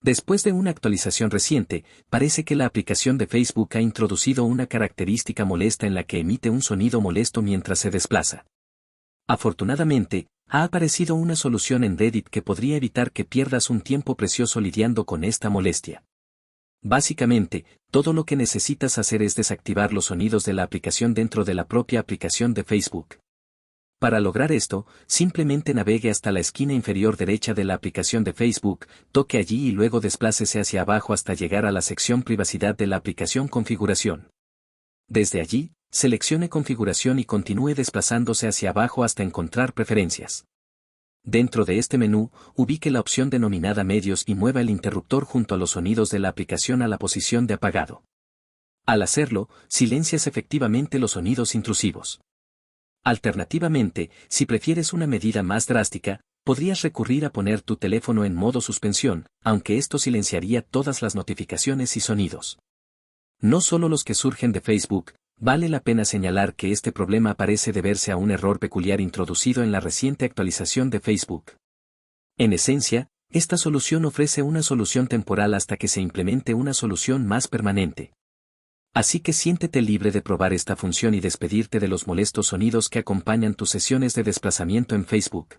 Después de una actualización reciente, parece que la aplicación de Facebook ha introducido una característica molesta en la que emite un sonido molesto mientras se desplaza. Afortunadamente, ha aparecido una solución en Reddit que podría evitar que pierdas un tiempo precioso lidiando con esta molestia. Básicamente, todo lo que necesitas hacer es desactivar los sonidos de la aplicación dentro de la propia aplicación de Facebook. Para lograr esto, simplemente navegue hasta la esquina inferior derecha de la aplicación de Facebook, toque allí y luego desplácese hacia abajo hasta llegar a la sección Privacidad de la aplicación Configuración. Desde allí, seleccione Configuración y continúe desplazándose hacia abajo hasta encontrar Preferencias. Dentro de este menú, ubique la opción denominada Medios y mueva el interruptor junto a los sonidos de la aplicación a la posición de apagado. Al hacerlo, silencias efectivamente los sonidos intrusivos. Alternativamente, si prefieres una medida más drástica, podrías recurrir a poner tu teléfono en modo suspensión, aunque esto silenciaría todas las notificaciones y sonidos. No solo los que surgen de Facebook, vale la pena señalar que este problema parece deberse a un error peculiar introducido en la reciente actualización de Facebook. En esencia, esta solución ofrece una solución temporal hasta que se implemente una solución más permanente. Así que siéntete libre de probar esta función y despedirte de los molestos sonidos que acompañan tus sesiones de desplazamiento en Facebook.